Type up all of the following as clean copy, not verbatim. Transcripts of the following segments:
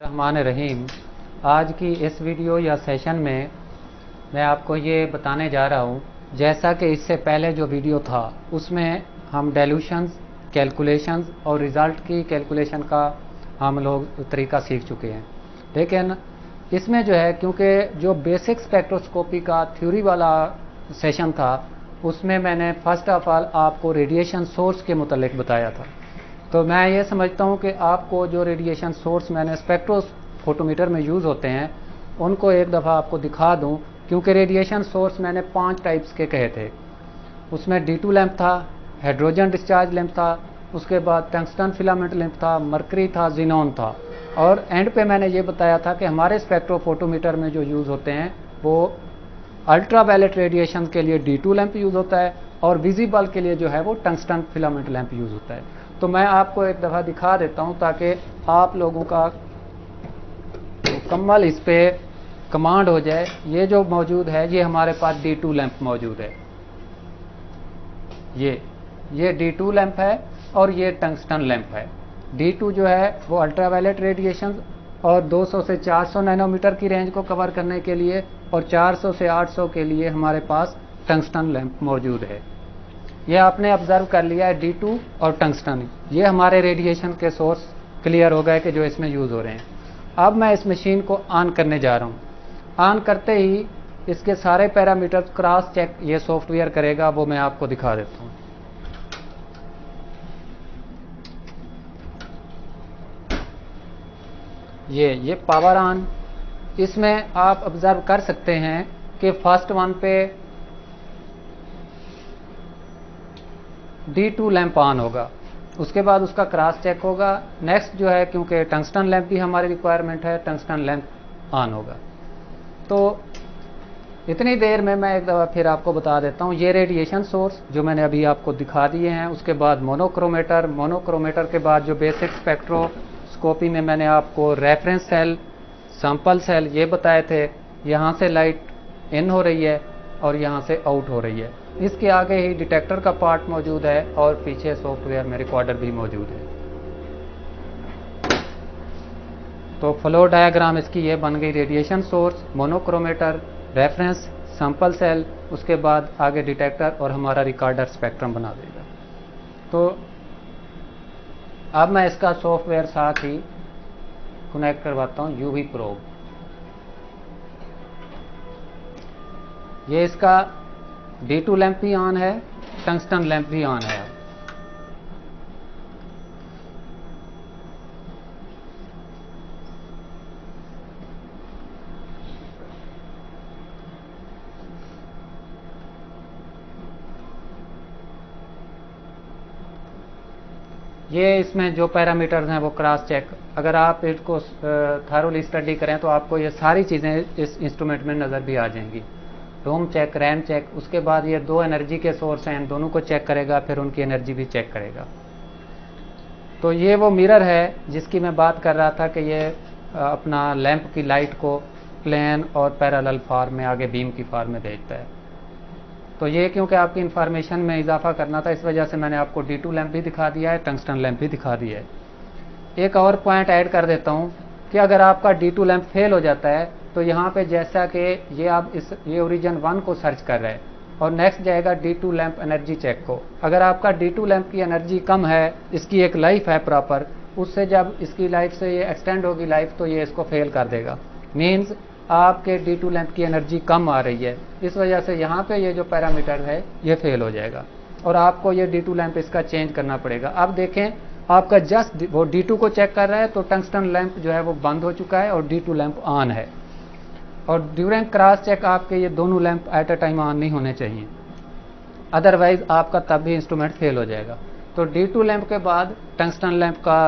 रहमान रहीम। आज की इस वीडियो या सेशन में मैं आपको ये बताने जा रहा हूँ, जैसा कि इससे पहले जो वीडियो था उसमें हम डाइल्यूशंस, कैलकुलेशंस और रिज़ल्ट की कैलकुलेशन का हम लोग तरीका सीख चुके हैं। लेकिन इसमें जो है, क्योंकि जो बेसिक स्पेक्ट्रोस्कोपी का थ्योरी वाला सेशन था उसमें मैंने फर्स्ट ऑफ ऑल आपको रेडिएशन सोर्स के मुतालिक बताया था। तो मैं ये समझता हूँ कि आपको जो रेडिएशन सोर्स मैंने स्पेक्ट्रोफोटोमीटर में यूज़ होते हैं उनको एक दफ़ा आपको दिखा दूँ, क्योंकि रेडिएशन सोर्स मैंने 5 टाइप्स के कहे थे। उसमें D2 लैंप था, हाइड्रोजन डिस्चार्ज लैंप था, उसके बाद टंगस्टन फिलामेंट लैंप था, मरकरी था, जिनॉन था, और एंड पे मैंने ये बताया था कि हमारे स्पेक्ट्रोफोटोमीटर में जो यूज़ होते हैं वो अल्ट्रावायलेट रेडिएशन के लिए D2 लैंप यूज़ होता है और विजिबल के लिए जो है वो टंगस्टन फिलामेंट लैंप यूज़ होता है। तो मैं आपको एक दफ़ा दिखा देता हूं ताकि आप लोगों का मुकम्मल इस पे कमांड हो जाए। ये जो मौजूद है ये हमारे पास D2 लैंप मौजूद है। ये D2 लैंप है और ये टंगस्टन लैंप है। D2 जो है वो अल्ट्रावायलेट रेडिएशन और 200 से 400 नैनोमीटर की रेंज को कवर करने के लिए और 400 से 800 के लिए हमारे पास टंगस्टन लैंप मौजूद है। ये आपने ऑब्जर्व कर लिया है D2 और टंगस्टन। ये हमारे रेडिएशन के सोर्स क्लियर हो गए कि जो इसमें यूज़ हो रहे हैं। अब मैं इस मशीन को ऑन करने जा रहा हूँ। ऑन करते ही इसके सारे पैरामीटर क्रॉस चेक ये सॉफ्टवेयर करेगा, वो मैं आपको दिखा देता हूँ। ये पावर ऑन। इसमें आप ऑब्जर्व कर सकते हैं कि फर्स्ट वन पे D2 लैंप ऑन होगा, उसके बाद उसका क्रॉस चेक होगा। नेक्स्ट जो है, क्योंकि टंगस्टन लैंप भी हमारी रिक्वायरमेंट है, टंगस्टन लैंप ऑन होगा। तो इतनी देर में मैं एक दफ़ा फिर आपको बता देता हूँ। ये रेडिएशन सोर्स जो मैंने अभी आपको दिखा दिए हैं, उसके बाद मोनोक्रोमेटर के बाद जो बेसिक स्पेक्ट्रोस्कोपी में मैंने आपको रेफरेंस सेल, सैंपल सेल ये बताए थे। यहाँ से लाइट इन हो रही है और यहाँ से आउट हो रही है। इसके आगे ही डिटेक्टर का पार्ट मौजूद है और पीछे सॉफ्टवेयर में रिकॉर्डर भी मौजूद है। तो फ्लो डायग्राम इसकी ये बन गई। Radiation source, monochromator, reference, sample cell, उसके बाद आगे डिटेक्टर और हमारा रिकॉर्डर स्पेक्ट्रम बना देगा। तो अब मैं इसका सॉफ्टवेयर साथ ही कनेक्ट करवाता हूँ, UV प्रोब। ये इसका D2 लैंप भी ऑन है, टंगस्टन लैंप भी ऑन है। ये इसमें जो पैरामीटर्स हैं वो क्रॉस चेक, अगर आप इसको थॉरोली स्टडी करें तो आपको ये सारी चीज़ें इस इंस्ट्रूमेंट में नज़र भी आ जाएंगी। रोम चेक, रैम चेक, उसके बाद ये 2 एनर्जी के सोर्स हैं, इन दोनों को चेक करेगा, फिर उनकी एनर्जी भी चेक करेगा। तो ये वो मिरर है जिसकी मैं बात कर रहा था कि ये अपना लैंप की लाइट को प्लेन और पैरेलल फॉर्म में, आगे बीम की फॉर्म में भेजता है। तो ये क्योंकि आपकी इन्फॉर्मेशन में इजाफा करना था, इस वजह से मैंने आपको D2 लैंप भी दिखा दिया है, टंगस्टन लैंप भी दिखा दिया है। एक और पॉइंट ऐड कर देता हूँ कि अगर आपका D2 लैंप फेल हो जाता है तो यहाँ पे जैसा कि ये आप ये ओरिजिन 1 को सर्च कर रहे हैं और नेक्स्ट जाएगा D2 लैंप एनर्जी चेक को। अगर आपका D2 लैंप की एनर्जी कम है, इसकी एक लाइफ है प्रॉपर, उससे जब इसकी लाइफ से ये एक्सटेंड होगी लाइफ, तो ये इसको फेल कर देगा। मीन्स आपके D2 लैंप की एनर्जी कम आ रही है, इस वजह से यहाँ पे ये जो पैरामीटर है ये फेल हो जाएगा और आपको ये D2 लैंप इसका चेंज करना पड़ेगा। अब देखें, आपका जस्ट वो D2 को चेक कर रहा है तो टंगस्टन लैंप जो है वो बंद हो चुका है और D2 लैंप ऑन है। और ड्यूरिंग क्रॉस चेक आपके ये दोनों lamp at a time on नहीं होने चाहिए, अदरवाइज आपका तब भी इंस्ट्रूमेंट फेल हो जाएगा। तो D2 लैंप के बाद टंगस्टन लैंप का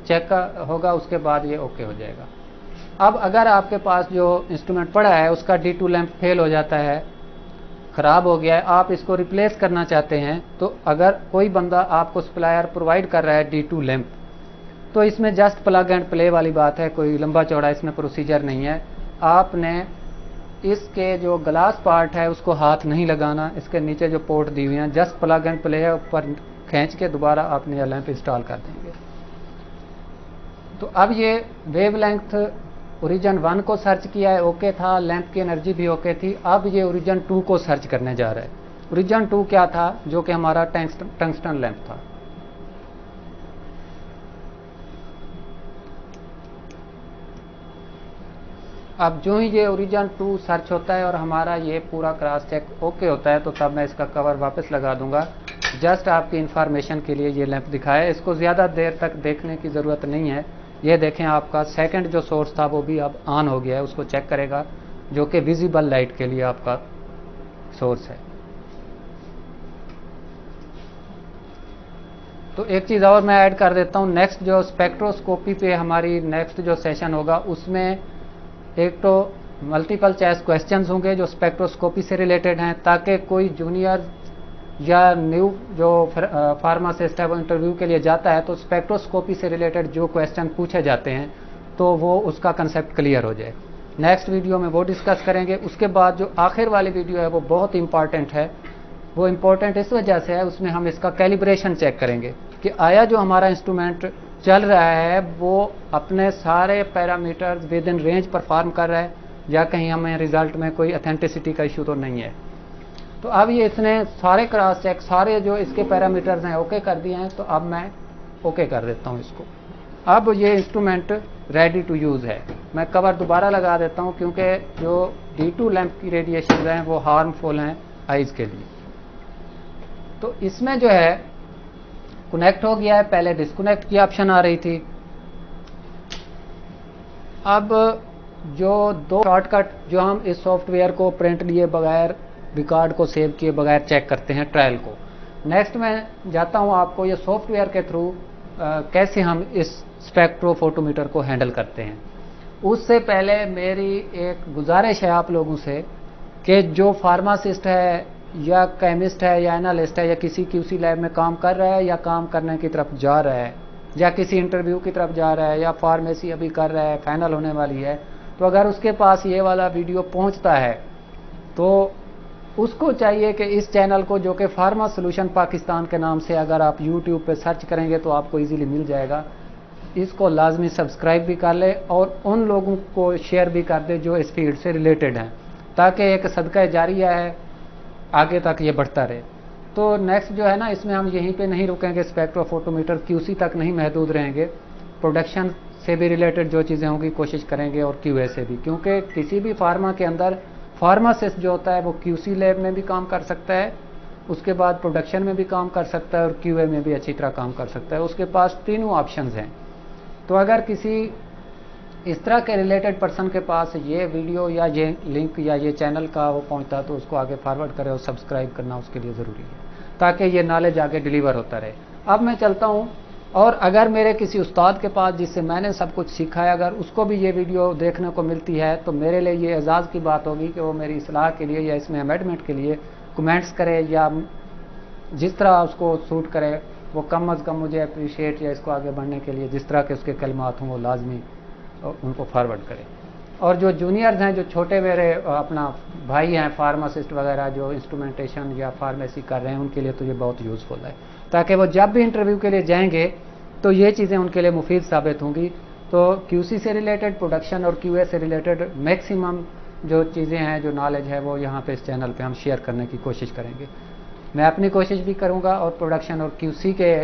चेक होगा, उसके बाद ये ओके हो जाएगा। अब अगर आपके पास जो इंस्ट्रूमेंट पड़ा है उसका D2 लैंप फेल हो जाता है, ख़राब हो गया है, आप इसको रिप्लेस करना चाहते हैं, तो अगर कोई बंदा आपको सप्लायर प्रोवाइड कर रहा है D2 लैंप, तो इसमें जस्ट प्लग एंड प्ले वाली बात है, कोई लंबा चौड़ा इसमें प्रोसीजर नहीं है। आपने इसके जो ग्लास पार्ट है उसको हाथ नहीं लगाना, इसके नीचे जो पोर्ट दी हुई हैं, जस्ट प्लग एंड प्ले है, ऊपर खींच के दोबारा आपने यह लैंप इंस्टॉल कर देंगे। तो अब ये वेवलेंथ ओरिजिन 1 को सर्च किया है, ओके था, लैंप की एनर्जी भी ओके थी। अब ये ओरिजिन 2 को सर्च करने जा रहा है। ओरिजिन 2 क्या था? जो कि हमारा टंगस्टन लैंप था। अब जो ही ये ओरिजिन 2 सर्च होता है और हमारा ये पूरा क्रॉस चेक ओके होता है, तो तब मैं इसका कवर वापस लगा दूंगा। जस्ट आपकी इंफॉर्मेशन के लिए ये लैंप दिखाया है, इसको ज़्यादा देर तक देखने की ज़रूरत नहीं है। ये देखें, आपका सेकंड जो सोर्स था वो भी अब ऑन हो गया है, उसको चेक करेगा, जो कि विजिबल लाइट के लिए आपका सोर्स है। तो एक चीज़ और मैं ऐड कर देता हूँ, नेक्स्ट जो स्पेक्ट्रोस्कोपी पे हमारी नेक्स्ट जो सेशन होगा, उसमें एक तो मल्टीपल चॉइस क्वेश्चंस होंगे जो स्पेक्ट्रोस्कोपी से रिलेटेड हैं, ताकि कोई जूनियर या न्यू जो फार्मासिस्ट है वो इंटरव्यू के लिए जाता है तो स्पेक्ट्रोस्कोपी से रिलेटेड जो क्वेश्चन पूछे जाते हैं तो वो उसका कंसेप्ट क्लियर हो जाए। नेक्स्ट वीडियो में वो डिस्कस करेंगे। उसके बाद जो आखिर वाली वीडियो है वो बहुत इंपॉर्टेंट है। वो इम्पोर्टेंट इस वजह से है, उसमें हम इसका कैलिब्रेशन चेक करेंगे कि आया जो हमारा इंस्ट्रूमेंट चल रहा है वो अपने सारे parameters with in range perform कर रहा है, या कहीं हमें रिजल्ट में कोई ऑथेंटिसिटी का इशू तो नहीं है। तो अब ये इसने सारे क्रॉस चेक, सारे जो इसके पैरामीटर्स हैं ओके कर दिए हैं, तो अब मैं ओके कर देता हूँ इसको। अब ये इंस्ट्रूमेंट रेडी टू यूज़ है। मैं कवर दोबारा लगा देता हूँ क्योंकि जो D2 लैंप की रेडिएशन हैं वो हार्मफुल हैं आइज़ के लिए। तो इसमें जो है कनेक्ट हो गया है, पहले डिस्कनेक्ट की ऑप्शन आ रही थी। अब जो दो शॉर्टकट जो हम इस सॉफ्टवेयर को प्रिंट लिए बगैर, रिकॉर्ड को सेव किए बगैर चेक करते हैं ट्रायल को, नेक्स्ट मैं जाता हूं आपको ये सॉफ्टवेयर के थ्रू कैसे हम इस स्पेक्ट्रोफोटोमीटर को हैंडल करते हैं। उससे पहले मेरी एक गुजारिश है आप लोगों से कि जो फार्मासिस्ट है या केमिस्ट है या एनालिस्ट है या किसी QC लैब में काम कर रहा है या काम करने की तरफ जा रहा है या किसी इंटरव्यू की तरफ जा रहा है या फार्मेसी अभी कर रहा है, फाइनल होने वाली है, तो अगर उसके पास ये वाला वीडियो पहुंचता है तो उसको चाहिए कि इस चैनल को, जो कि फार्मा सोल्यूशन पाकिस्तान के नाम से अगर आप YouTube पे सर्च करेंगे तो आपको इजीली मिल जाएगा, इसको लाजमी सब्सक्राइब भी कर ले और उन लोगों को शेयर भी कर दे जो इस फील्ड से रिलेटेड हैं, ताकि एक सदका जारिया है, आगे तक ये बढ़ता रहे। तो नेक्स्ट जो है ना, इसमें हम यहीं पे नहीं रुकेंगे, स्पेक्ट्रोफोटोमीटर QC तक नहीं महदूद रहेंगे, प्रोडक्शन से भी रिलेटेड जो चीज़ें होंगी कोशिश करेंगे और QA से भी, क्योंकि किसी भी फार्मा के अंदर फार्मासिस्ट जो होता है वो QC लैब में भी काम कर सकता है, उसके बाद प्रोडक्शन में भी काम कर सकता है और QA में भी अच्छी तरह काम कर सकता है। उसके पास तीनों ऑप्शंस हैं। तो अगर किसी इस तरह के रिलेटेड पर्सन के पास ये वीडियो या ये लिंक या ये चैनल का वो पहुंचता है तो उसको आगे फॉरवर्ड करें और सब्सक्राइब करना उसके लिए ज़रूरी है, ताकि ये नॉलेज आगे डिलीवर होता रहे। अब मैं चलता हूँ, और अगर मेरे किसी उस्ताद के पास जिससे मैंने सब कुछ सीखा है, अगर उसको भी ये वीडियो देखने को मिलती है तो मेरे लिए ये एजाज़ की बात होगी कि वो मेरी इस्लाह के लिए या इसमें अमेंडमेंट के लिए कमेंट्स करे, या जिस तरह उसको सूट करे वो कम अज़ कम मुझे अप्रिशिएट या इसको आगे बढ़ने के लिए जिस तरह के उसके कलमात हों वो लाजमी उनको फॉरवर्ड करें। और जो जूनियर्स हैं, जो छोटे मेरे अपना भाई हैं फार्मासिस्ट वगैरह जो इंस्ट्रूमेंटेशन या फार्मेसी कर रहे हैं, उनके लिए तो ये बहुत यूज़फुल है, ताकि वो जब भी इंटरव्यू के लिए जाएंगे तो ये चीज़ें उनके लिए मुफीद साबित होंगी। तो QC से रिलेटेड, प्रोडक्शन और QA से रिलेटेड मैक्सिमम जो चीज़ें हैं, जो नॉलेज है, वो यहाँ पे इस चैनल पे हम शेयर करने की कोशिश करेंगे। मैं अपनी कोशिश भी करूँगा और प्रोडक्शन और QC के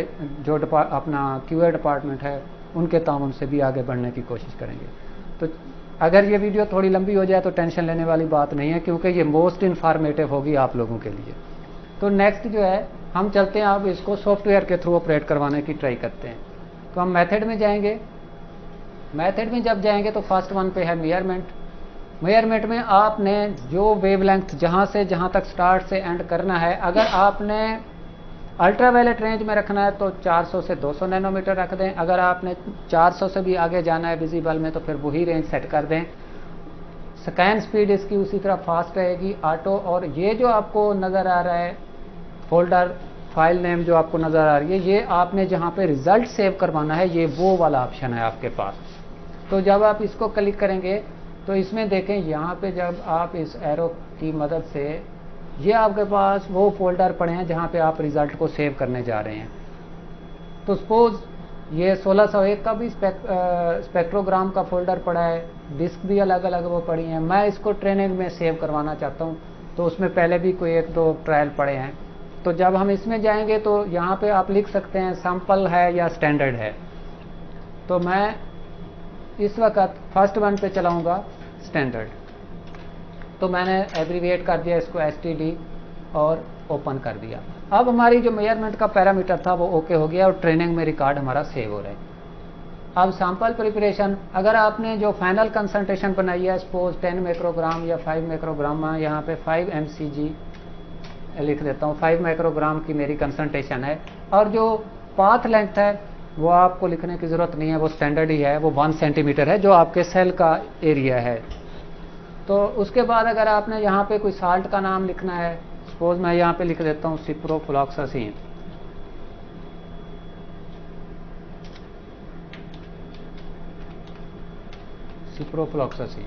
जो अपना QA डिपार्टमेंट है उनके ताउन से भी आगे बढ़ने की कोशिश करेंगे। तो अगर ये वीडियो थोड़ी लंबी हो जाए तो टेंशन लेने वाली बात नहीं है, क्योंकि ये मोस्ट इन्फॉर्मेटिव होगी आप लोगों के लिए। तो नेक्स्ट जो है, हम चलते हैं अब इसको सॉफ्टवेयर के थ्रू ऑपरेट करवाने की ट्राई करते हैं। तो हम मेथड में जाएंगे। मेथड में जब जाएंगे तो फर्स्ट वन पे है मेजरमेंट। मेजरमेंट में आपने जो वेवलेंथ जहाँ से जहाँ तक स्टार्ट से एंड करना है, अगर आपने अल्ट्रावायलेट रेंज में रखना है तो 400 से 200 नैनोमीटर रख दें। अगर आपने 400 से भी आगे जाना है विजिबल में तो फिर वही रेंज सेट कर दें। स्कैन स्पीड इसकी उसी तरह फास्ट रहेगी, ऑटो। और ये जो आपको नज़र आ रहा है फोल्डर फाइल नेम जो आपको नज़र आ रही है, ये आपने जहाँ पे रिज़ल्ट सेव करवाना है, ये वो वाला ऑप्शन है आपके पास। तो जब आप इसको क्लिक करेंगे तो इसमें देखें, यहाँ पे जब आप इस एरो की मदद से, ये आपके पास वो फोल्डर पड़े हैं जहाँ पे आप रिज़ल्ट को सेव करने जा रहे हैं। तो सपोज ये 1601 का भी स्पेक्ट्रोग्राम का फोल्डर पड़ा है, डिस्क भी अलग अलग वो पड़ी हैं। मैं इसको ट्रेनिंग में सेव करवाना चाहता हूँ, तो उसमें पहले भी कोई 1-2 ट्रायल पड़े हैं। तो जब हम इसमें जाएंगे तो यहाँ पे आप लिख सकते हैं सैम्पल है या स्टैंडर्ड है। तो मैं इस वक्त फर्स्ट वन पे चलाऊँगा स्टैंडर्ड। तो मैंने एब्रीविएट कर दिया इसको STD और ओपन कर दिया। अब हमारी जो मेजरमेंट का पैरामीटर था वो ओके हो गया और ट्रेनिंग में रिकॉर्ड हमारा सेव हो रहा है। अब सैंपल प्रिपरेशन, अगर आपने जो फाइनल कंसंट्रेशन बनाई है, सपोज 10 माइक्रोग्राम या 5 माइक्रोग्राम, यहाँ पे 5 mcg लिख देता हूँ, 5 माइक्रोग्राम की मेरी कंसंट्रेशन है, और जो पाथ लेंथ है वो आपको लिखने की ज़रूरत नहीं है, वो स्टैंडर्ड ही है, वो 1 सेंटीमीटर है जो आपके सेल का एरिया है। तो उसके बाद अगर आपने यहाँ पे कोई साल्ट का नाम लिखना है, सपोज मैं यहाँ पे लिख देता हूँ सिप्रोफ्लॉक्सासिन। सिप्रोफ्लॉक्सासिन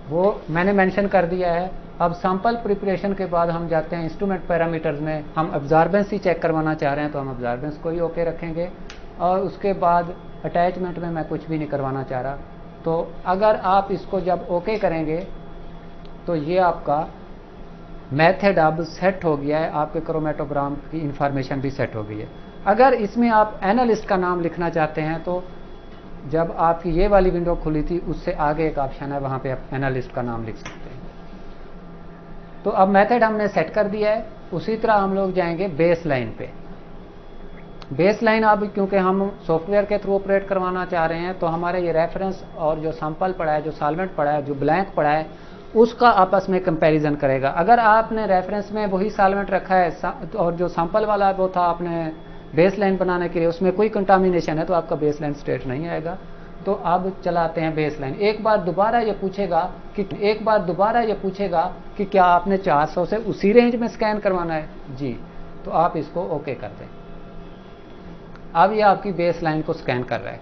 वो मैंने मेंशन कर दिया है। अब सैंपल प्रिपरेशन के बाद हम जाते हैं इंस्ट्रूमेंट पैरामीटर्स में। हम अब्जॉर्बेंस ही चेक करवाना चाह रहे हैं तो हम अब्जॉर्बेंस को ही ओके रखेंगे, और उसके बाद अटैचमेंट में मैं कुछ भी नहीं करवाना चाह रहा। तो अगर आप इसको जब ओके करेंगे तो ये आपका मेथड अब सेट हो गया है, आपके क्रोमेटोग्राम की इंफॉर्मेशन भी सेट हो गई है। अगर इसमें आप एनालिस्ट का नाम लिखना चाहते हैं तो जब आपकी ये वाली विंडो खुली थी उससे आगे एक ऑप्शन है, वहां पे आप एनालिस्ट का नाम लिख सकते हैं। तो अब मेथड हमने सेट कर दिया है। उसी तरह हम लोग जाएंगे बेस लाइन पे। बेस लाइन अब क्योंकि हम सॉफ्टवेयर के थ्रू ऑपरेट करवाना चाह रहे हैं तो हमारे ये रेफरेंस और जो सैंपल पड़ा है, जो सॉल्वेंट पड़ा है, जो ब्लैंक पड़ा है, उसका आपस में कंपैरिजन करेगा। अगर आपने रेफरेंस में वही सॉल्वेंट रखा है और जो सैंपल वाला वो था आपने बेस लाइन बनाने के लिए, उसमें कोई कंटामिनेशन है तो आपका बेस लाइन स्टेट नहीं आएगा। तो अब चलाते हैं बेस लाइन। एक बार दोबारा ये पूछेगा कि क्या आपने 400 से उसी रेंज में स्कैन करवाना है जी, तो आप इसको ओके कर दें। अब ये आपकी बेस लाइन को स्कैन कर रहा है।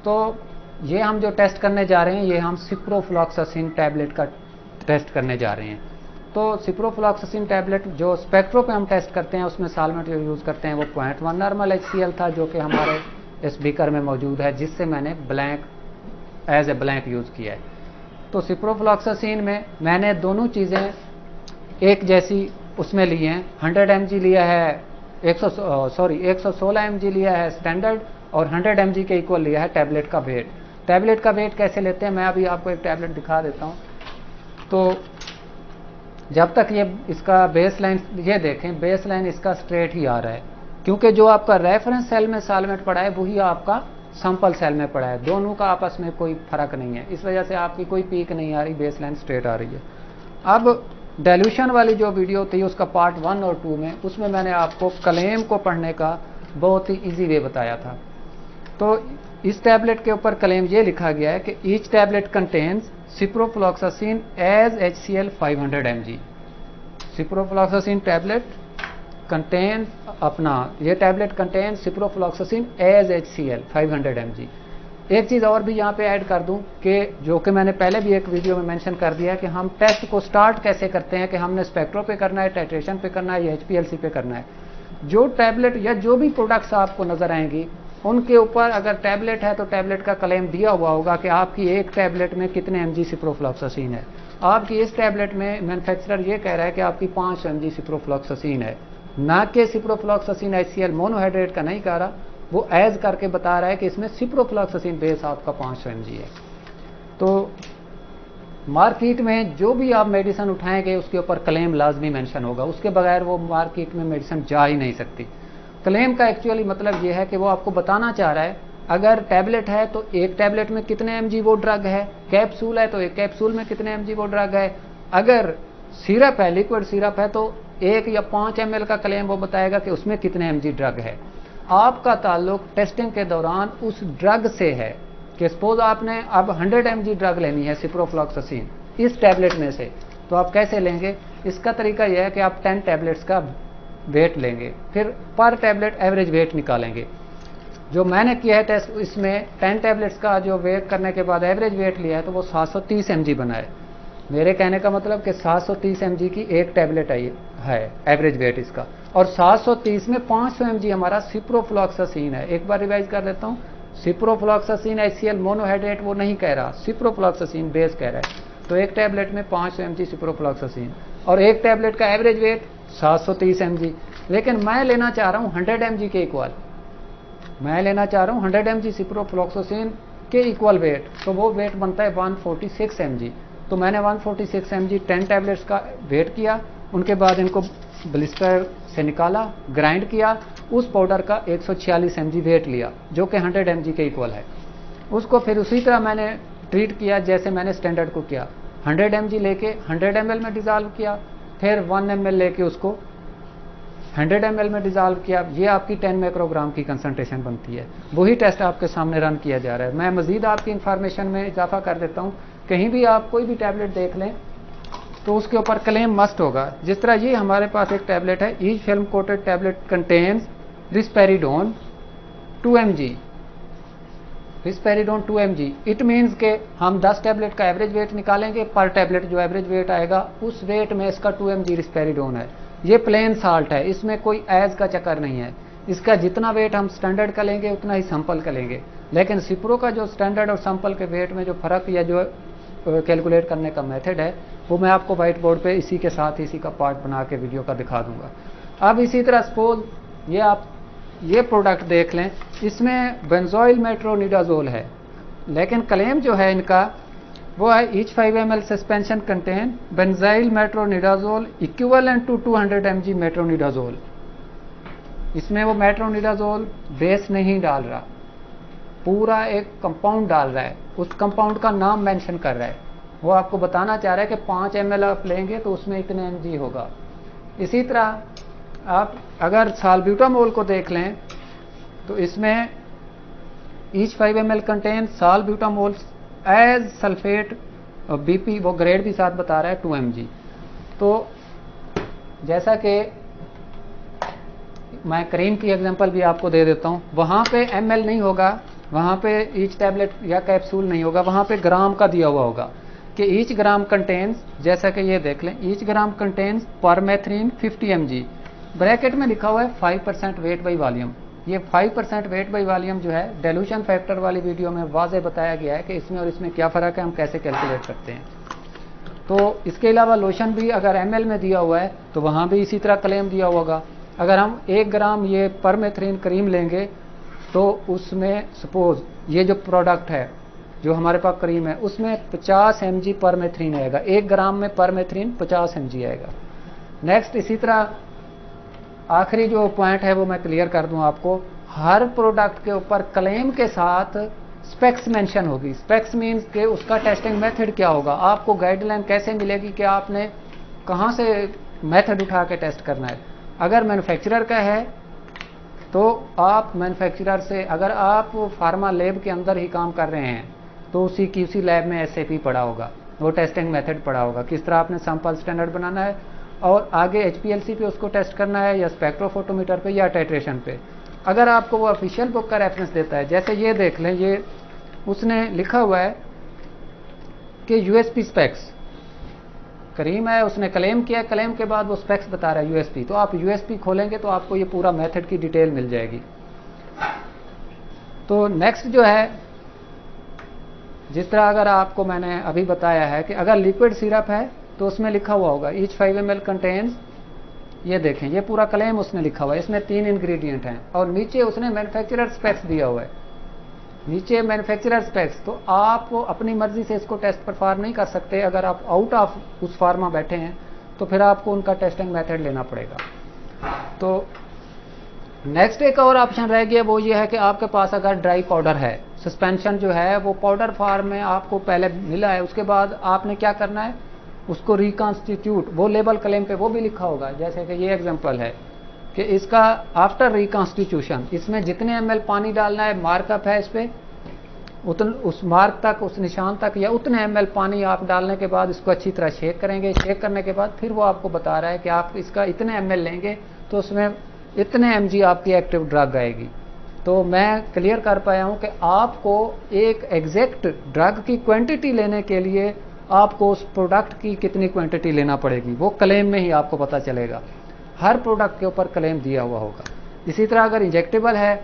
तो ये हम जो टेस्ट करने जा रहे हैं, ये हम सिप्रोफ्लॉक्सासिन टैबलेट का टेस्ट करने जा रहे हैं। तो सिप्रोफ्लॉक्सासिन टैबलेट जो स्पेक्ट्रो पे हम टेस्ट करते हैं, उसमें सॉल्वेंट जो यूज़ करते हैं वो 0.1 नॉर्मल HCl था, जो कि हमारे इस बीकर में मौजूद है, जिससे मैंने blank as a blank use किया है। तो सिप्रोफ्लॉक्सासिन में मैंने दोनों चीज़ें एक जैसी उसमें ली हैं। 100 mg लिया है, 116 mg लिया है स्टैंडर्ड, और 100 mg के इक्वल लिया है टैबलेट का वेट। टैबलेट का वेट कैसे लेते हैं मैं अभी आपको एक टैबलेट दिखा देता हूँ। तो जब तक ये इसका बेस लाइन, ये देखें बेस लाइन इसका स्ट्रेट ही आ रहा है, क्योंकि जो आपका रेफरेंस सेल में सॉल्वेंट पड़ा है वही आपका सैंपल सेल में पड़ा है, दोनों का आपस में कोई फर्क नहीं है। इस वजह से आपकी कोई पीक नहीं आ रही, बेस लाइन स्ट्रेट आ रही है। अब डाइल्यूशन वाली जो वीडियो थी उसका पार्ट 1 और 2 में, उसमें मैंने आपको क्लेम को पढ़ने का बहुत ही इजी वे बताया था। तो इस टैबलेट के ऊपर क्लेम ये लिखा गया है कि each tablet contains ciprofloxacin as HCl 500 mg। Ciprofloxacin tablet contain ये tablet contain ciprofloxacin as HCl 500 mg। एक चीज़ और भी यहाँ पे ऐड कर दूं कि जो कि मैंने पहले भी एक वीडियो में मेंशन कर दिया है कि हम टेस्ट को स्टार्ट कैसे करते हैं, कि हमने स्पेक्ट्रो पे करना है, टाइट्रेशन पे करना है या HPLC पे करना है। जो टैबलेट या जो भी प्रोडक्ट्स आपको नजर आएंगी उनके ऊपर अगर टैबलेट है तो टैबलेट का क्लेम दिया हुआ होगा कि आपकी एक टैबलेट में कितने mg सिप्रोफ्लॉक्सासिन है। आपकी इस टैबलेट में मैन्युफैक्चरर ये कह रहा है कि आपकी 500 mg सिप्रोफ्लॉक्सासिन है, ना कि सिप्रोफ्लॉक्सासिन HCl मोनोहाइड्रेट का नहीं कह रहा, वो एज करके बता रहा है कि इसमें सिप्रोफ्लॉक्सासिन बेस आपका 500 mg है। तो मार्केट में जो भी आप मेडिसिन उठाएंगे उसके ऊपर क्लेम लाजमी मेंशन होगा, उसके बगैर वो मार्केट में मेडिसिन जा ही नहीं सकती। क्लेम का एक्चुअली मतलब ये है कि वो आपको बताना चाह रहा है अगर टैबलेट है तो एक टैबलेट में कितने mg वो ड्रग है, कैप्सूल है तो एक कैप्सूल में कितने mg वो ड्रग है, अगर सिरप है, लिक्विड सिरप है, तो 1 या 5 ml का क्लेम वो बताएगा कि उसमें कितने mg ड्रग है। आपका ताल्लुक टेस्टिंग के दौरान उस ड्रग से है कि सपोज आपने अब 100 mg ड्रग लेनी है सिप्रोफ्लॉक्सासिन इस टैबलेट में से, तो आप कैसे लेंगे? इसका तरीका यह है कि आप 10 टैबलेट्स का वेट लेंगे, फिर पर टैबलेट एवरेज वेट निकालेंगे। जो मैंने किया है टेस्ट, इसमें 10 टैबलेट्स का जो वेट करने के बाद एवरेज वेट लिया है तो वो 730 mg बना है। मेरे कहने का मतलब कि 730 mg की एक टैबलेट है एवरेज वेट इसका, और 730 में 500 mg हमारा सिप्रोफ्लॉक्सासिन है। एक बार रिवाइज कर देता हूँ, सिप्रोफ्लॉक्सासिन HCl मोनोहाइड्रेट वो नहीं कह रहा, सिप्रोफ्लॉक्सासिन बेस कह रहा है। तो एक टैबलेट में 500 mg सिप्रोफ्लॉक्सासिन, और एक टैबलेट का एवरेज वेट 730 mg। लेकिन मैं लेना चाह रहा हूँ 100 mg के इक्वल, मैं लेना चाह रहा हूँ 100 mg सिप्रोफ्लॉक्सासिन के इक्वल वेट, तो वो वेट बनता है 146 mg। तो मैंने 146 mg 10 टैबलेट्स का वेट किया, उनके बाद इनको ब्लिस्टर से निकाला, ग्राइंड किया, उस पाउडर का 146 mg वेट लिया जो कि 100 mg के इक्वल है। उसको फिर उसी तरह मैंने ट्रीट किया जैसे मैंने स्टैंडर्ड को किया, 100 mg लेके 100 ml में डिज़ोल्व किया, फिर 1 ml लेके उसको 100 ml में डिज़ोल्व किया। ये आपकी 10 माइक्रोग्राम की कंसंट्रेशन बनती है। वही टेस्ट आपके सामने रन किया जा रहा है। मैं मजीद आपकी इंफॉर्मेशन में इजाफा कर देता हूँ, कहीं भी आप कोई भी टैबलेट देख लें तो उसके ऊपर क्लेम मस्ट होगा। जिस तरह ये हमारे पास एक टैबलेट है, each film coated tablet contains risperidone 2 mg, risperidone 2 mg। It means के हम 10 टैबलेट का एवरेज वेट निकालेंगे, पर टैबलेट जो एवरेज वेट आएगा उस वेट में इसका 2 mg रिस्पेरिडोन है। ये प्लेन साल्ट है, इसमें कोई एज का चक्कर नहीं है। इसका जितना वेट हम स्टैंडर्ड का लेंगे उतना ही सैंपल का लेंगे। लेकिन सिप्रो का जो स्टैंडर्ड और सैंपल के वेट में जो फर्क या जो कैलकुलेट करने का मेथड है वो मैं आपको व्हाइट बोर्ड पे इसी के साथ इसी का पार्ट बना के वीडियो का दिखा दूंगा। अब इसी तरह सपोज ये आप ये प्रोडक्ट देख लें, इसमें बेंजोइल मेट्रोनिडाजोल है, लेकिन क्लेम जो है इनका वो है each 5 ml suspension contain benzyl metronidazole equivalent to 200 mg metronidazole. इसमें वो मेट्रोनिडाजोल बेस नहीं डाल रहा, पूरा एक कंपाउंड डाल रहा है, उस कंपाउंड का नाम मेंशन कर रहा है। वो आपको बताना चाह रहा है कि 5 ml आप लेंगे तो उसमें इतने mg होगा। इसी तरह आप अगर साल्ब्यूटामोल को देख लें तो इसमें each 5 ml contain salbutamol as sulphate BP, वो ग्रेड भी साथ बता रहा है 2 mg। तो जैसा कि मैं क्रीम की एग्जांपल भी आपको दे देता हूँ, वहाँ पे ml नहीं होगा, वहाँ पे ईच टैबलेट या कैप्सूल नहीं होगा, वहाँ पे ग्राम का दिया हुआ होगा कि ईच ग्राम कंटेन्स, जैसा कि ये देख लें, ईच ग्राम कंटेन्स परमेथ्रिन 50 mg। ब्रैकेट में लिखा हुआ है 5% वेट बाई वॉल्यूम। ये 5% वेट बाई वॉल्यूम जो है डाइल्यूशन फैक्टर वाली वीडियो में वाज़े बताया गया है कि इसमें और इसमें क्या फ़र्क है, हम कैसे कैलकुलेट करते हैं। तो इसके अलावा लोशन भी अगर ml में दिया हुआ है तो वहाँ भी इसी तरह क्लेम दिया होगा। अगर हम 1 ग्राम ये परमेथ्रिन क्रीम लेंगे तो उसमें सपोज ये जो प्रोडक्ट है जो हमारे पास क्रीम है उसमें 50 mg परमेथ्रिन आएगा, 1 ग्राम में परमेथ्रिन 50 mg आएगा। नेक्स्ट इसी तरह आखिरी जो पॉइंट है वो मैं क्लियर कर दूं आपको, हर प्रोडक्ट के ऊपर क्लेम के साथ स्पेक्स मेंशन होगी। स्पेक्स मीन्स के उसका टेस्टिंग मेथड क्या होगा, आपको गाइडलाइन कैसे मिलेगी कि आपने कहाँ से मेथड उठा के टेस्ट करना है। अगर मैन्युफैक्चरर का है तो आप मैन्युफैक्चरर से, अगर आप फार्मा लैब के अंदर ही काम कर रहे हैं तो उसी QC लैब में SAP पड़ा होगा, वो टेस्टिंग मेथड पड़ा होगा, किस तरह आपने सैंपल स्टैंडर्ड बनाना है और आगे HPLC पे उसको टेस्ट करना है या स्पेक्ट्रोफोटोमीटर पे या टाइट्रेशन पे। अगर आपको वो ऑफिशियल बुक का रेफरेंस देता है, जैसे ये देख लें, ये उसने लिखा हुआ है कि USP स्पेक्स क्रीम है, उसने क्लेम किया, क्लेम के बाद वो स्पेक्स बता रहा है USP, तो आप USP खोलेंगे तो आपको ये पूरा मेथड की डिटेल मिल जाएगी। तो नेक्स्ट जो है, जिस तरह अगर आपको मैंने अभी बताया है कि अगर लिक्विड सिरप है तो उसमें लिखा हुआ होगा ईच 5 ml कंटेन्स, ये देखें ये पूरा क्लेम उसने लिखा हुआ है, इसमें 3 इंग्रेडिएंट हैं और नीचे उसने मैन्युफैक्चरर स्पेक्स दिया हुआ है, नीचे मैन्युफैक्चरर स्पेक्स। तो आप अपनी मर्जी से इसको टेस्ट परफॉर्म नहीं कर सकते, अगर आप आउट ऑफ उस फार्मा बैठे हैं तो फिर आपको उनका टेस्टिंग मेथड लेना पड़ेगा। तो नेक्स्ट एक और ऑप्शन रह गया, वो ये है कि आपके पास अगर ड्राई पाउडर है, सस्पेंशन जो है वो पाउडर फॉर्म में आपको पहले मिला है, उसके बाद आपने क्या करना है उसको रिकॉन्स्टिट्यूट, वो लेबल क्लेम पे वो भी लिखा होगा, जैसे कि ये एग्जांपल है कि इसका आफ्टर रिकॉन्स्टिट्यूशन, इसमें जितने ml पानी डालना है मार्कअप है इस पर, उस मार्क तक, उस निशान तक या उतने ml पानी आप डालने के बाद इसको अच्छी तरह शेक करेंगे। शेक करने के बाद फिर वो आपको बता रहा है कि आप इसका इतने ml लेंगे तो उसमें इतने mg आपकी एक्टिव ड्रग आएगी। तो मैं क्लियर कर पाया हूँ कि आपको एक एग्जैक्ट ड्रग की क्वांटिटी लेने के लिए आपको उस प्रोडक्ट की कितनी क्वांटिटी लेना पड़ेगी वो क्लेम में ही आपको पता चलेगा। हर प्रोडक्ट के ऊपर क्लेम दिया हुआ होगा। इसी तरह अगर इंजेक्टेबल है,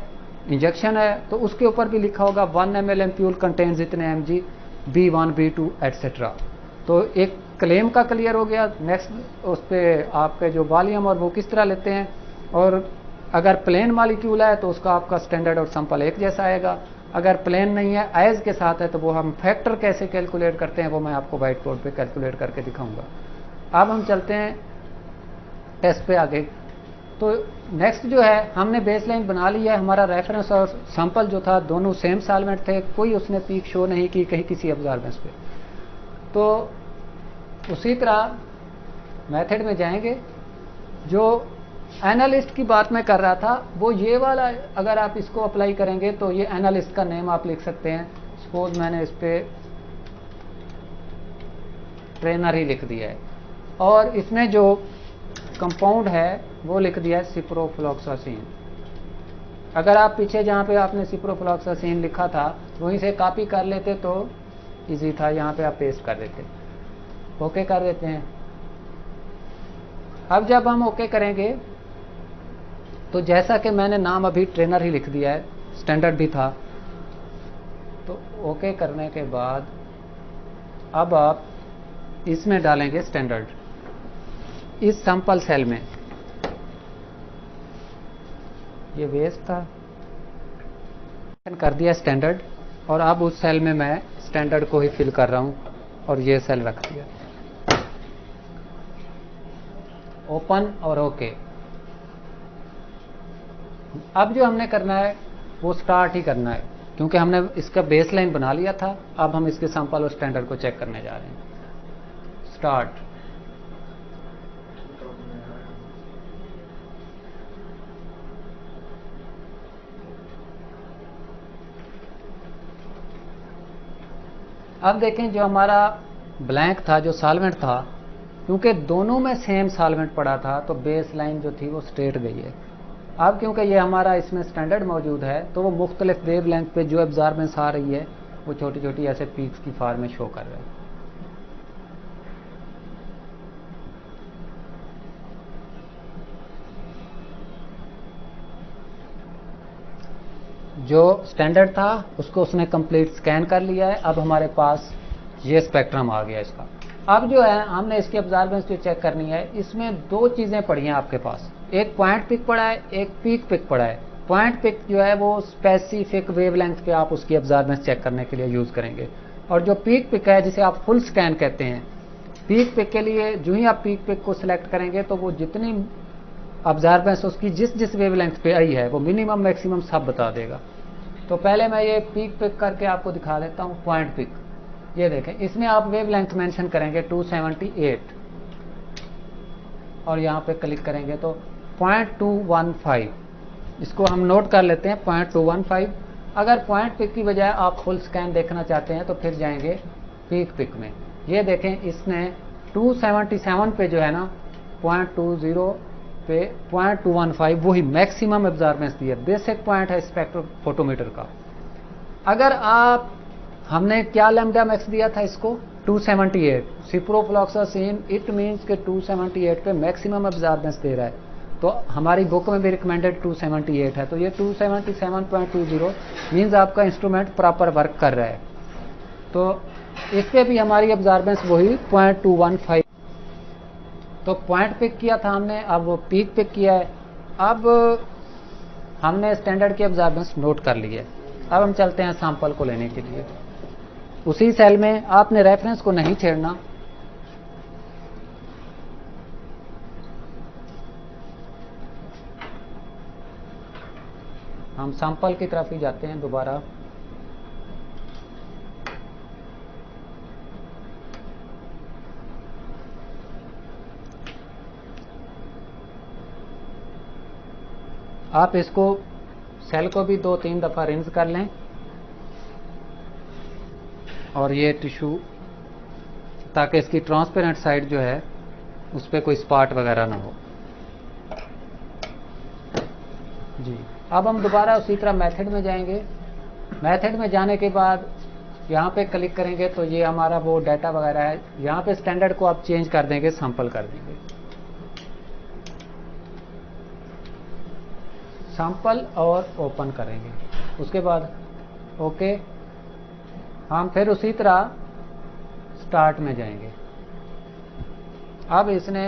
इंजेक्शन है, तो उसके ऊपर भी लिखा होगा 1 ml एम्प्यूल कंटेन्स इतने mg, B1 B2 एटसेट्रा। तो एक क्लेम का क्लियर हो गया। नेक्स्ट उस पर आपके जो वॉल्यूम और वो किस तरह लेते हैं, और अगर प्लेन मॉलिक्यूल है तो उसका आपका स्टैंडर्ड और सैंपल एक जैसा आएगा। अगर प्लेन नहीं है, एज के साथ है, तो वो हम फैक्टर कैसे कैलकुलेट करते हैं वो मैं आपको वाइट बोर्ड पे कैलकुलेट करके दिखाऊंगा। अब हम चलते हैं टेस्ट पे आगे। तो नेक्स्ट जो है, हमने बेसलाइन बना लिया है। हमारा रेफरेंस और सैंपल जो था दोनों सेम सॉल्वेंट थे, कोई उसने पीक शो नहीं की कहीं किसी अब्जॉर्बेंस पे। तो उसी तरह मेथड में जाएंगे। जो एनालिस्ट की बात मैं कर रहा था वो ये वाला, अगर आप इसको अप्लाई करेंगे तो ये एनालिस्ट का नेम आप लिख सकते हैं। सपोज मैंने इस पे ट्रेनर ही लिख दिया है, और इसमें जो कंपाउंड है वो लिख दिया है सिप्रोफ्लॉक्सासिन। अगर आप पीछे जहाँ पे आपने सिप्रोफ्लॉक्सासिन लिखा था वहीं से कॉपी कर लेते तो इजी था, यहाँ पे आप पेस्ट कर देते। ओके कर देते हैं। अब जब हम ओके करेंगे तो जैसा कि मैंने नाम अभी ट्रेनर ही लिख दिया है, स्टैंडर्ड भी था, तो ओके करने के बाद अब आप इसमें डालेंगे स्टैंडर्ड, इस सैंपल सेल में। ये वेस्ट था, कर दिया स्टैंडर्ड, और अब उस सेल में मैं स्टैंडर्ड को ही फिल कर रहा हूं, और ये सेल रख दिया। ओपन और ओके। अब जो हमने करना है वो स्टार्ट ही करना है, क्योंकि हमने इसका बेसलाइन बना लिया था। अब हम इसके सैंपल और स्टैंडर्ड को चेक करने जा रहे हैं। स्टार्ट। अब देखें, जो हमारा ब्लैंक था, जो सॉल्वेंट था, क्योंकि दोनों में सेम सॉल्वेंट पड़ा था तो बेस लाइन जो थी वो स्ट्रेट गई है। अब क्योंकि ये हमारा इसमें स्टैंडर्ड मौजूद है तो वो मुख्तलिफ वेव लेंथ पे जो एब्जॉर्बेंस आ रही है वो छोटी छोटी ऐसे पीक्स की फॉर्म में शो कर रहा है। जो स्टैंडर्ड था उसको उसने कंप्लीट स्कैन कर लिया है। अब हमारे पास ये स्पेक्ट्रम आ गया इसका। अब जो है हमने इसकी एब्जॉर्बेंस जो चेक करनी है, इसमें दो चीजें पड़ी हैं आपके पास, एक पॉइंट पिक पड़ा है, एक पीक पिक पड़ा है। पॉइंट पिक जो है वो स्पेसिफिक वेवलेंथ पे आप उसकी एब्जॉर्बेंस चेक करने के लिए यूज करेंगे, और जो पीक पिक है जिसे आप फुल स्कैन कहते हैं, पीक पिक के लिए जो ही आप पीक पिक को सिलेक्ट करेंगे तो वो जितनी एब्जॉर्बेंस उसकी जिस जिस वेवलेंथ पे आई है वो मिनिमम मैक्सिमम सब बता देगा। तो पहले मैं ये पीक पिक करके आपको दिखा देता हूँ। पॉइंट पिक, ये देखें, इसमें आप वेवलेंथ मेंशन करेंगे 278, और यहाँ पे क्लिक करेंगे तो 0.215, इसको हम नोट कर लेते हैं 0.215। अगर पॉइंट पिक की बजाय आप फुल स्कैन देखना चाहते हैं तो फिर जाएंगे पीक पिक में। ये देखें, इसने 277 पे जो है ना 0.20 पे 0.215 वही मैक्सिमम एब्जॉर्बेंस दी है। बेसिक पॉइंट है स्पेक्ट्रोफोटोमीटर का। अगर आप, हमने क्या लैम्डा मैक्स दिया था इसको 278, सिप्रोफ्लॉक्सासिन इट मींस के 278 पे मैक्सिमम एब्जॉर्बेंस दे रहा है, तो हमारी बुक में भी रिकमेंडेड 278 है, तो ये 277.20 मींस आपका इंस्ट्रूमेंट प्रॉपर वर्क कर रहा है। तो इस पे भी हमारी एब्जॉर्बेंस वही 0.215। तो पॉइंट पिक किया था हमने, अब वो पीक पिक किया है। अब हमने स्टैंडर्ड की एब्जॉर्बेंस नोट कर ली है। अब हम चलते हैं सैंपल को लेने के लिए। उसी सेल में आपने रेफरेंस को नहीं छेड़ना, हम सैंपल की तरफ ही जाते हैं दोबारा। आप इसको सेल को भी 2-3 दफा रिंस कर लें, और ये टिश्यू, ताकि इसकी ट्रांसपेरेंट साइड जो है उस पर कोई स्पॉट वगैरह ना हो जी। अब हम दोबारा उसी तरह मेथड में जाएंगे। मेथड में जाने के बाद यहाँ पे क्लिक करेंगे तो ये हमारा वो डाटा वगैरह है। यहाँ पे स्टैंडर्ड को आप चेंज कर देंगे, सैंपल कर देंगे, सैंपल और ओपन करेंगे। उसके बाद ओके, हम फिर उसी तरह स्टार्ट में जाएंगे। अब इसने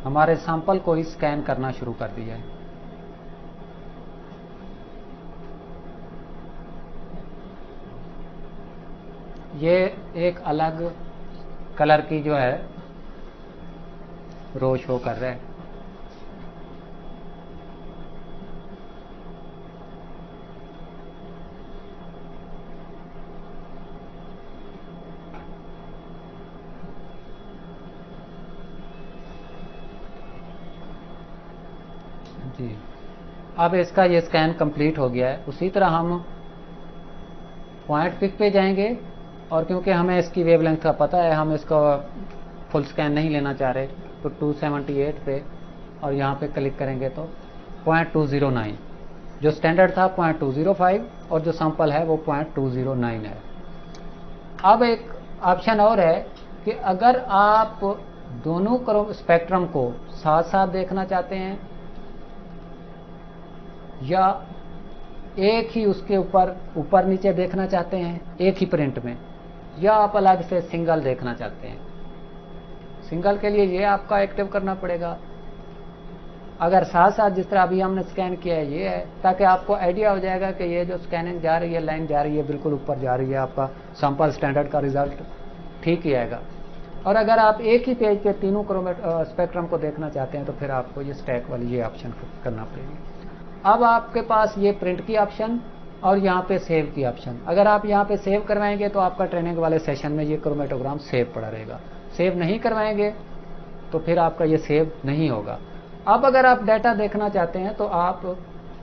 हमारे सैंपल को ही स्कैन करना शुरू कर दिया है। ये एक अलग कलर की जो है रो शो कर रहा है। जी, अब इसका ये स्कैन कंप्लीट हो गया है। उसी तरह हम पॉइंट पिक पे जाएंगे, और क्योंकि हमें इसकी वेवलेंथ का पता है, हम इसका फुल स्कैन नहीं लेना चाह रहे, तो 278 पे और यहाँ पे क्लिक करेंगे तो 0.209, जो स्टैंडर्ड था 0.205 और जो सैंपल है वो 0.209 है। अब एक ऑप्शन और है कि अगर आप दोनों स्पेक्ट्रम को साथ साथ देखना चाहते हैं, या एक ही उसके ऊपर नीचे देखना चाहते हैं एक ही प्रिंट में, या आप अलग से सिंगल देखना चाहते हैं, सिंगल के लिए ये आपका एक्टिव करना पड़ेगा। अगर साथ साथ जिस तरह अभी हमने स्कैन किया है ये है, ताकि आपको आइडिया हो जाएगा कि ये जो स्कैनिंग जा रही है, लाइन जा रही है, बिल्कुल ऊपर जा रही है, आपका सैंपल स्टैंडर्ड का रिजल्ट ठीक ही आएगा। और अगर आप एक ही पेज पे तीनों स्पेक्ट्रम को देखना चाहते हैं तो फिर आपको ये स्टैक वाली ये ऑप्शन करना पड़ेगी। अब आपके पास ये प्रिंट की ऑप्शन और यहाँ पे सेव की ऑप्शन। अगर आप यहाँ पे सेव करवाएंगे तो आपका ट्रेनिंग वाले सेशन में ये क्रोमेटोग्राम सेव पड़ा रहेगा। सेव नहीं करवाएंगे तो फिर आपका ये सेव नहीं होगा। अब अगर आप डाटा देखना चाहते हैं तो आप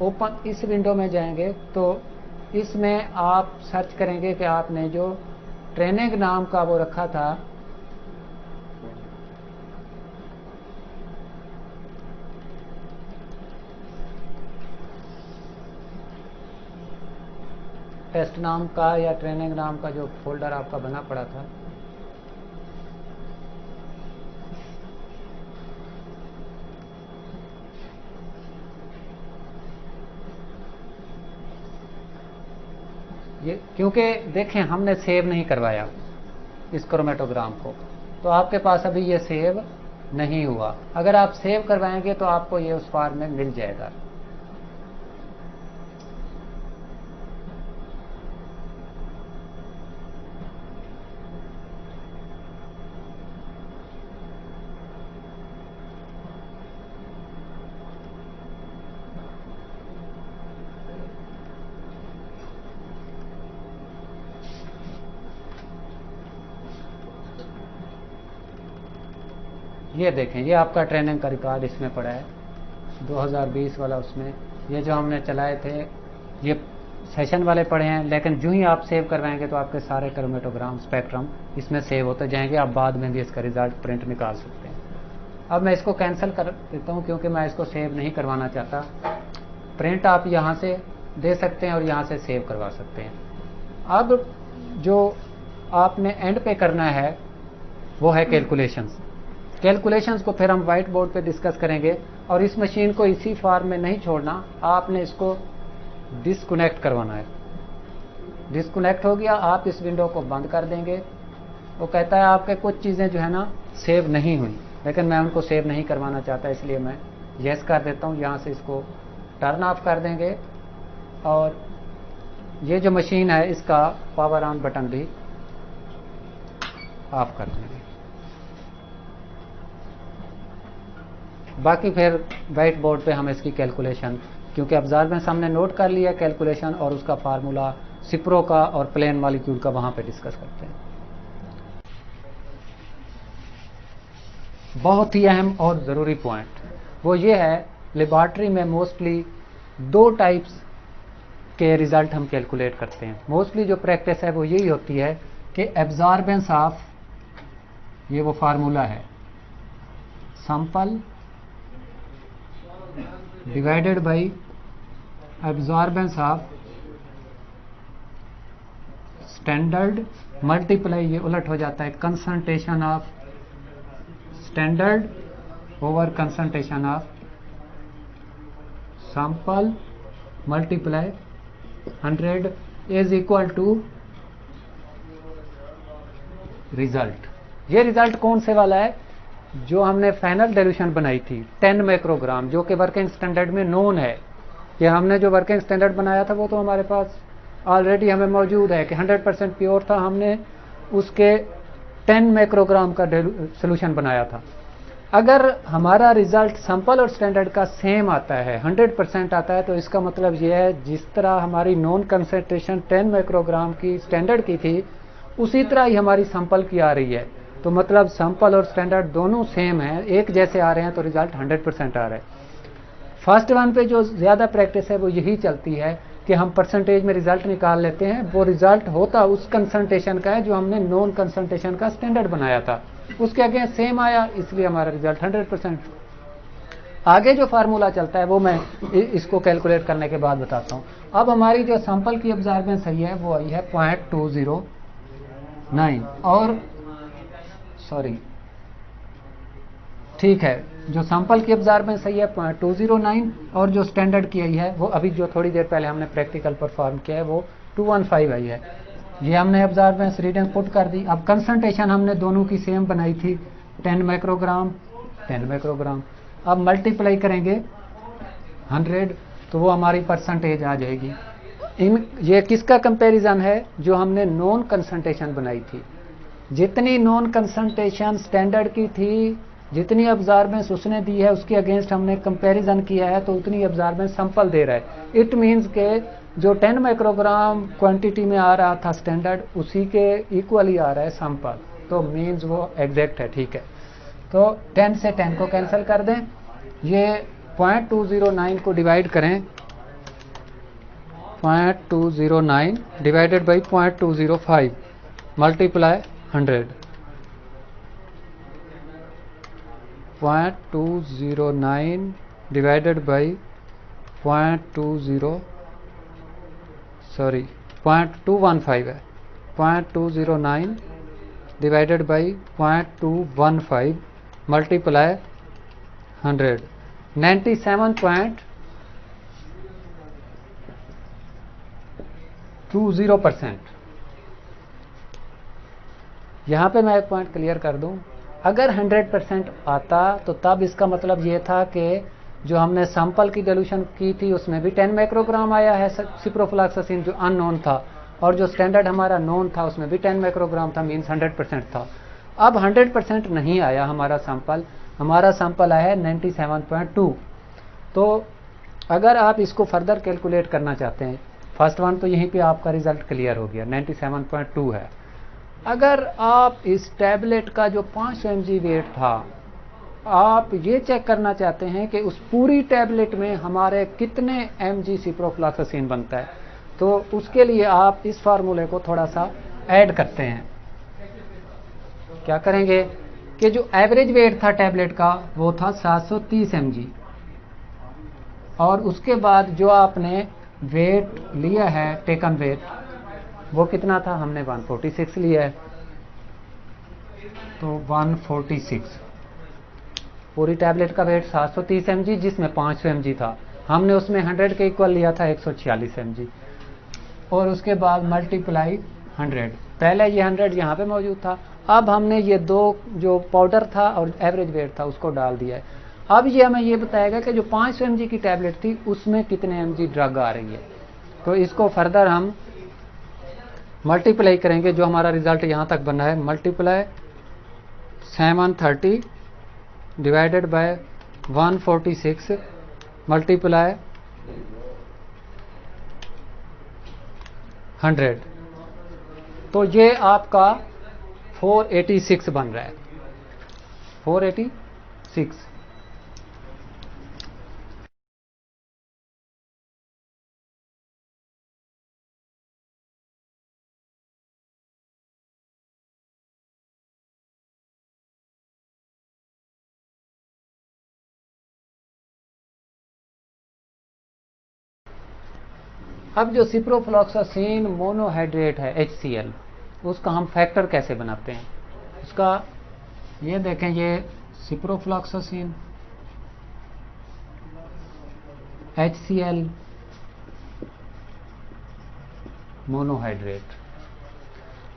ओपन इस विंडो में जाएंगे, तो इसमें आप सर्च करेंगे कि आपने जो ट्रेनिंग नाम का वो रखा था, टेस्ट नाम का या ट्रेनिंग नाम का जो फोल्डर आपका बना पड़ा था, ये क्योंकि देखें हमने सेव नहीं करवाया इस क्रोमेटोग्राम को, तो आपके पास अभी ये सेव नहीं हुआ। अगर आप सेव करवाएंगे तो आपको ये उस फार्म में मिल जाएगा। ये देखें, ये आपका ट्रेनिंग का रिकॉर्ड इसमें पड़ा है 2020 वाला। उसमें ये जो हमने चलाए थे ये सेशन वाले पड़े हैं, लेकिन जो ही आप सेव करवाएंगे तो आपके सारे क्रोमेटोग्राम स्पेक्ट्रम इसमें सेव होते जाएंगे। आप बाद में भी इसका रिजल्ट प्रिंट निकाल सकते हैं। अब मैं इसको कैंसिल कर देता हूँ क्योंकि मैं इसको सेव नहीं करवाना चाहता। प्रिंट आप यहाँ से दे सकते हैं और यहाँ से सेव करवा सकते हैं। अब जो आपने एंड पे करना है वो है कैलकुलेशंस। कैलकुलेशंस को फिर हम व्हाइट बोर्ड पे डिस्कस करेंगे, और इस मशीन को इसी फॉर्म में नहीं छोड़ना, आपने इसको डिस्कनेक्ट करवाना है। डिस्कनेक्ट हो गया, आप इस विंडो को बंद कर देंगे। वो कहता है आपके कुछ चीज़ें जो है ना सेव नहीं हुई, लेकिन मैं उनको सेव नहीं करवाना चाहता, इसलिए मैं यस कर देता हूँ। यहाँ से इसको टर्न ऑफ कर देंगे, और ये जो मशीन है इसका पावर ऑन बटन भी ऑफ कर देंगे। बाकी फिर व्हाइट बोर्ड पे हम इसकी कैलकुलेशन, क्योंकि अब्जॉर्बेंस हमने नोट कर लिया, कैलकुलेशन और उसका फार्मूला सिप्रो का और प्लेन मॉलिक्यूल का वहां पे डिस्कस करते हैं। बहुत ही अहम और ज़रूरी पॉइंट वो ये है, लेबॉर्ट्री में मोस्टली 2 टाइप्स के रिजल्ट हम कैलकुलेट करते हैं। मोस्टली जो प्रैक्टिस है वो यही होती है कि एब्जॉर्बेंस ऑफ, ये वो फार्मूला है, sample divided by absorbance of standard multiply, ये उलट हो जाता है, concentration of standard over concentration of sample multiply 100 is equal to result. ये रिजल्ट कौन से वाला है? जो हमने फाइनल डेल्यूशन बनाई थी 10 माइक्रोग्राम, जो कि वर्किंग स्टैंडर्ड में नोन है। कि हमने जो वर्किंग स्टैंडर्ड बनाया था वो तो हमारे पास ऑलरेडी हमें मौजूद है कि 100% प्योर था, हमने उसके 10 माइक्रोग्राम का सोल्यूशन बनाया था। अगर हमारा रिजल्ट सैंपल और स्टैंडर्ड का सेम आता है, 100% आता है, तो इसका मतलब ये है जिस तरह हमारी नॉन कंसेंट्रेशन 10 माइक्रोग्राम की स्टैंडर्ड की थी उसी तरह ही हमारी सैंपल की आ रही है। तो मतलब सैंपल और स्टैंडर्ड दोनों सेम है, एक जैसे आ रहे हैं, तो रिजल्ट 100% आ रहा है। फर्स्ट वन पे जो ज़्यादा प्रैक्टिस है वो यही चलती है कि हम परसेंटेज में रिजल्ट निकाल लेते हैं। वो रिजल्ट होता उस कंसंट्रेशन का है जो हमने नॉन कंसंट्रेशन का स्टैंडर्ड बनाया था, उसके अगेंस्ट सेम आया, इसलिए हमारा रिजल्ट 100%। आगे जो फार्मूला चलता है वो मैं इसको कैलकुलेट करने के बाद बताता हूँ। अब हमारी जो सैंपल की ऑब्जर्वेंस सही है वो आई है 0.209 और सॉरी ठीक है, जो सैंपल की ऑब्जर्वेंस सही है 0.209 और जो स्टैंडर्ड की आई है वो अभी जो थोड़ी देर पहले हमने प्रैक्टिकल परफॉर्म किया है वो 215 आई है। ये हमने ऑब्जर्वेंस रीडिंग पुट कर दी। अब कंसंट्रेशन हमने दोनों की सेम बनाई थी 10 माइक्रोग्राम 10 माइक्रोग्राम। अब मल्टीप्लाई करेंगे 100 तो वो हमारी परसेंटेज आ जाएगी। ये किसका कंपैरिजन है? जो हमने नॉन कंसंट्रेशन बनाई थी। जितनी नॉन कंसंट्रेशन स्टैंडर्ड की थी, जितनी ऑब्जर्वेंस उसने दी है उसके अगेंस्ट हमने कंपैरिजन किया है, तो उतनी ऑब्जर्वेंस सैंपल दे रहा है। इट मींस के जो 10 माइक्रोग्राम क्वांटिटी में आ रहा था स्टैंडर्ड उसी के इक्वली आ रहा है सैंपल, तो मींस वो एग्जैक्ट है। ठीक है, तो 10 से 10 को कैंसिल कर दें, ये 0.209 को डिवाइड करें, 0.209 divided by 0.205 multiply 100, 0.209 divided by 0.215 है, 0.209 डिवाइडेड बाई 0.215 मल्टीप्लाई 100, 97.20%। यहाँ पे मैं एक पॉइंट क्लियर कर दूं, अगर 100% आता तो तब इसका मतलब ये था कि जो हमने सैंपल की डिल्यूशन की थी उसमें भी 10 माइक्रोग्राम आया है सिप्रोफ्लॉक्सासिन जो अननोन था, और जो स्टैंडर्ड हमारा नोन था उसमें भी 10 माइक्रोग्राम था, मीन्स 100% था। अब 100% नहीं आया हमारा सैंपल आया है 97.2। तो अगर आप इसको फर्दर कैलकुलेट करना चाहते हैं, फर्स्ट वन तो यहीं पे आपका रिजल्ट क्लियर हो गया, 97.2 है। अगर आप इस टैबलेट का जो 500 mg वेट था, आप ये चेक करना चाहते हैं कि उस पूरी टैबलेट में हमारे कितने mg सिप्रोफ्लॉक्सासिन बनता है, तो उसके लिए आप इस फार्मूले को थोड़ा सा ऐड करते हैं। क्या करेंगे कि जो एवरेज वेट था टैबलेट का वो था 730 mg, और उसके बाद जो आपने वेट लिया है टेकन वेट वो कितना था, हमने 146 लिया है, तो 146 पूरी टैबलेट का वेट 730 mg जिसमें 500 mg था, हमने उसमें 100 के इक्वल लिया था 146 mg, और उसके बाद मल्टीप्लाई 100। पहले ये 100 यहाँ पे मौजूद था, अब हमने ये दो जो पाउडर था और एवरेज वेट था उसको डाल दिया है। अब ये हमें ये बताएगा कि जो 500 mg की टैबलेट थी उसमें कितने mg ड्रग आ रही है। तो इसको फर्दर हम मल्टीप्लाई करेंगे, जो हमारा रिजल्ट यहाँ तक बना है, मल्टीप्लाई 730 डिवाइडेड बाय 146 मल्टीप्लाई 100, तो ये आपका 486 बन रहा है, 486। अब जो सिप्रोफ्लॉक्सासिन मोनोहाइड्रेट है HCl, उसका हम फैक्टर कैसे बनाते हैं उसका, ये देखें, ये सिप्रोफ्लॉक्सासिन HCl मोनोहाइड्रेट।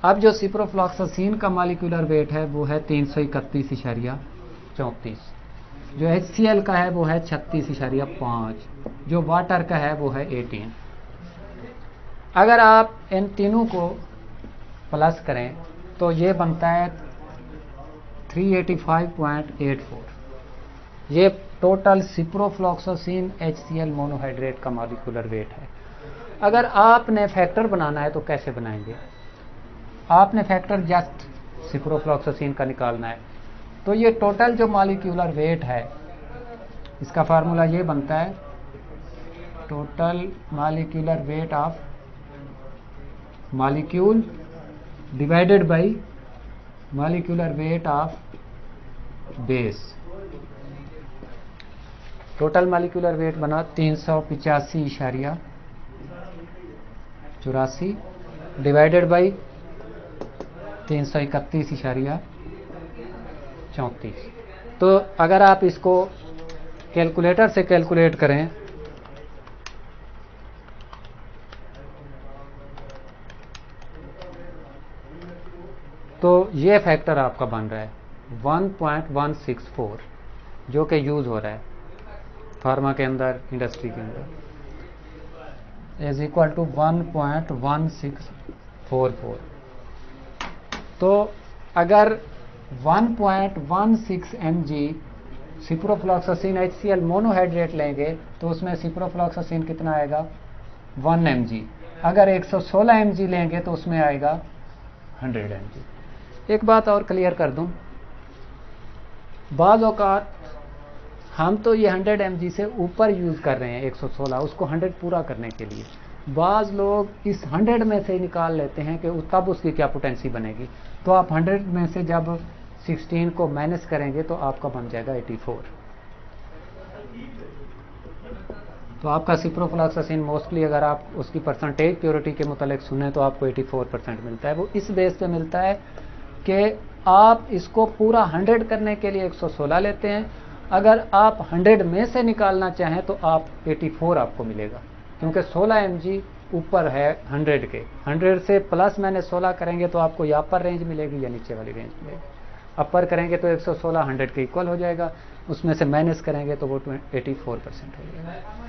अब जो सिप्रोफ्लॉक्सासिन का मॉलिक्यूलर वेट है वो है 331.34, जो HCl का है वो है 36.5, जो वाटर का है वो है 18। अगर आप इन तीनों को प्लस करें तो ये बनता है 385.84। ये टोटल सिप्रोफ्लॉक्सासिन HCl मोनोहाइड्रेट का मॉलिक्यूलर वेट है। अगर आपने फैक्टर बनाना है तो कैसे बनाएंगे, आपने फैक्टर जस्ट सिप्रोफ्लॉक्सासिन का निकालना है। तो ये टोटल जो मॉलिक्यूलर वेट है इसका फार्मूला ये बनता है total molecular weight of molecule divided by molecular weight of base. Total molecular weight बना 385.84 डिवाइडेड बाय 331.34। तो अगर आप इसको कैलकुलेटर से कैलकुलेट करें तो ये फैक्टर आपका बन रहा है 1.164, जो कि यूज हो रहा है फार्मा के अंदर, इंडस्ट्री के अंदर, इज इक्वल टू 1.1644। तो अगर 1.16 mg सिप्रोफ्लॉक्सासिन HCl मोनोहाइड्रेट लेंगे तो उसमें सिप्रोफ्लॉक्सासिन कितना आएगा 1 mg। अगर 116 mg लेंगे तो उसमें आएगा 100 mg। एक बात और क्लियर कर दूं, बाज़ औक़ात हम तो ये 100 mg से ऊपर यूज़ कर रहे हैं 116, उसको 100 पूरा करने के लिए। बाज़ लोग इस 100 में से निकाल लेते हैं कि तब उसकी क्या पोटेंसी बनेगी। तो आप 100 में से जब 16 को माइनस करेंगे तो आपका बन जाएगा 84। तो आपका सिप्रोफ्लॉक्सासिन मोस्टली अगर आप उसकी परसेंटेज प्योरिटी के मुतालिक सुने तो आपको 84% मिलता है। वो इस बेस पे मिलता है कि आप इसको पूरा 100 करने के लिए 116 लेते हैं, अगर आप 100 में से निकालना चाहें तो आप 84 आपको मिलेगा, क्योंकि 16 mg ऊपर है 100 के। 100 से प्लस मैंने 16 करेंगे तो आपको या अपर रेंज मिलेगी या नीचे वाली रेंज मिलेगी। अपर करेंगे तो 116 100 के इक्वल हो जाएगा, उसमें से माइनस करेंगे तो वो 84% हो जाएगा।